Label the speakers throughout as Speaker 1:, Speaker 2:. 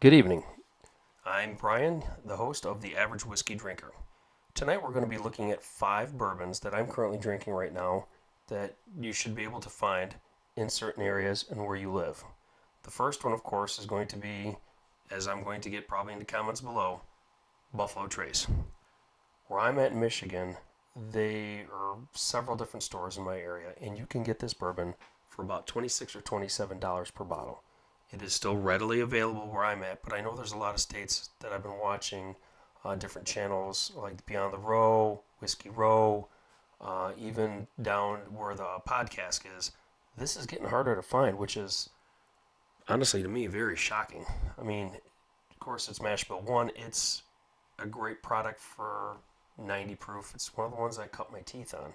Speaker 1: Good evening. I'm Brian, the host of The Average Whiskey Drinker. Tonight we're going to be looking at 5 bourbons that I'm currently drinking right now that you should be able to find in certain areas and where you live. The first one, of course, is going to be, as I'm going to get probably in the comments below, Buffalo Trace. Where I'm at in Michigan, there are several different stores in my area, and you can get this bourbon for about $26 or $27 per bottle. It is still readily available where I'm at, but I know there's a lot of states that I've been watching different channels like Beyond the Row, Whiskey Row, even down where the podcast is. This is getting harder to find, which is honestly to me very shocking. I mean, of course, it's Mash Bill 1. It's a great product for 90 proof. It's one of the ones I cut my teeth on.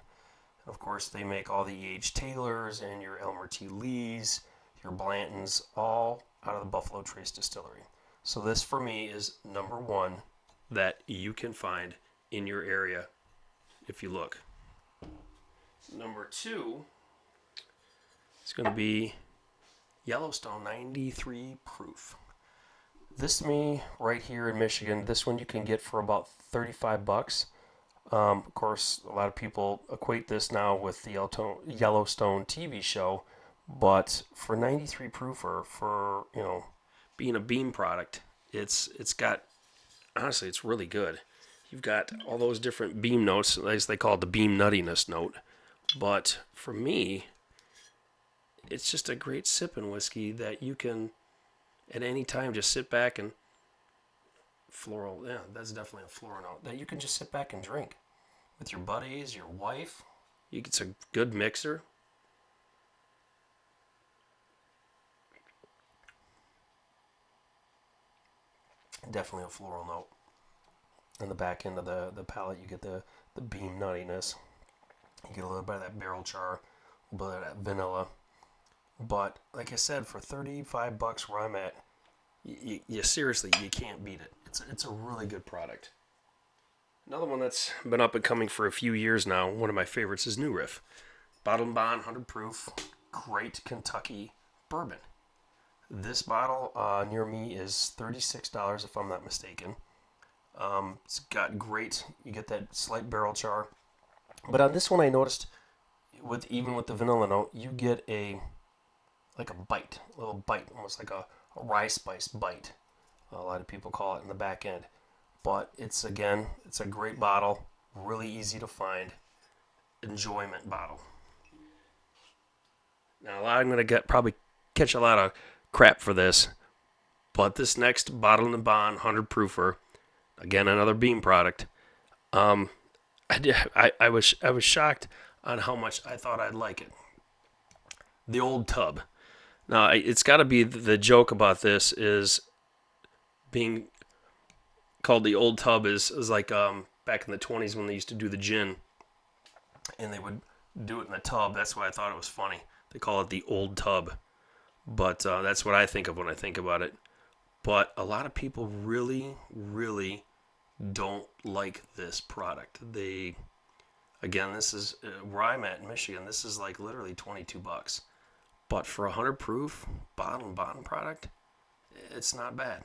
Speaker 1: Of course, they make all the E.H. Taylors and your Elmer T. Lees, your Blantons, all out of the Buffalo Trace Distillery. So this, for me, is number one that you can find in your area if you look. Number two is going to be Yellowstone 93 proof. This to me, right here in Michigan, this one you can get for about $35. Of course, a lot of people equate this now with the Yellowstone TV show, but for 93 proof or for, being a beam product, it's got, honestly, it's really good. You've got all those different beam notes, as they call it the beam nuttiness note. But for me, it's just a great sipping whiskey that you can, at any time, just sit back and floral, yeah, that's definitely a floral note, that you can just sit back and drink with your buddies, your wife. It's a good mixer. Definitely a floral note. On the back end of the palate, you get the beam nuttiness. You get a little bit of that barrel char, a little bit of that vanilla. But like I said, for $35 where I'm at, you seriously, you can't beat it. It's a really good product. Another one that's been up and coming for a few years now, one of my favorites, is New Riff. Bottled and Bond, 100 proof, great Kentucky bourbon. This bottle near me is $36 if I'm not mistaken. It's got great, you get that slight barrel char. But on this one I noticed, even with the vanilla note, you get like a bite, a little bite, almost like a rye spice bite. A lot of people call it in the back end. But it's a great bottle, really easy to find, enjoyment bottle. Now, I'm going to probably catch a lot of crap for this, but this next Bottled and Bond 100 proofer, again another Beam product. I was shocked on how much I thought I'd like it. The Old Tub. Now, it's got to be the joke about this is being called the Old Tub is like back in the 20s when they used to do the gin, and they would do it in the tub. That's why I thought it was funny. They call it the Old Tub, but that's what I think of when I think about it. But a lot of people really, really don't like this product. Again, this is where I'm at in Michigan. This is like literally $22. But for a 100 proof bottle and bottom product, it's not bad.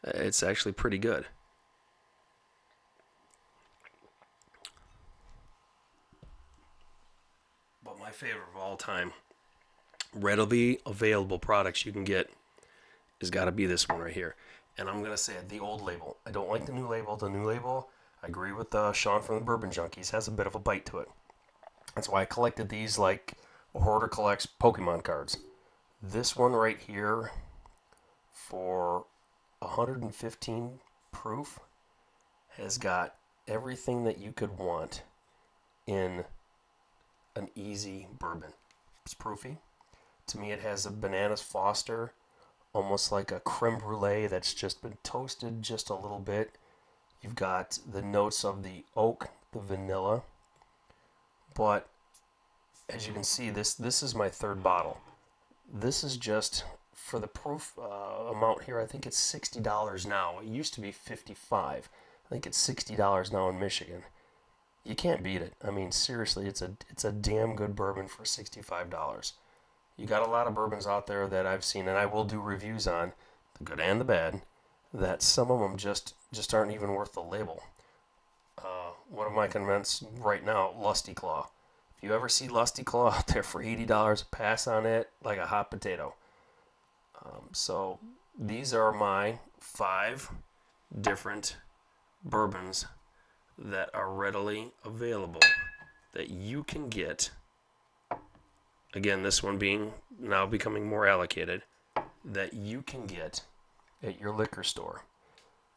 Speaker 1: It's actually pretty good. But my favorite of all time, readily available products you can get, has got to be this one right here. And I'm going to say it, the old label. I don't like the new label. The new label, I agree with Sean from the Bourbon Junkies, has a bit of a bite to it. That's why I collected these like a hoarder collects Pokemon cards. This one right here, for 115 proof, has got everything that you could want in an easy bourbon. It's proofy. To me, it has a bananas Foster, almost like a creme brulee that's just been toasted just a little bit. You've got the notes of the oak, the vanilla. But as you can see, this is my third bottle. This is just for the proof amount here. I think it's $60 now. It used to be $55. I think it's $60 now in Michigan. You can't beat it. I mean, seriously, it's a damn good bourbon for $65. You got a lot of bourbons out there that I've seen, and I will do reviews on, the good and the bad, that some of them just aren't even worth the label. One of my comments right now, Lusty Claw. If you ever see Lusty Claw out there for $80, pass on it like a hot potato. So these are my 5 different bourbons that are readily available that you can get. Again, this one being now becoming more allocated, that you can get at your liquor store.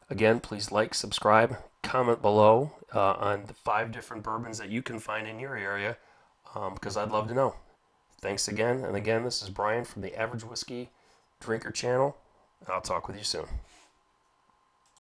Speaker 1: Again, please like, subscribe, comment below on the 5 different bourbons that you can find in your area, because I'd love to know. Thanks again. And again, this is Brian from the Average Whiskey Drinker channel. I'll talk with you soon.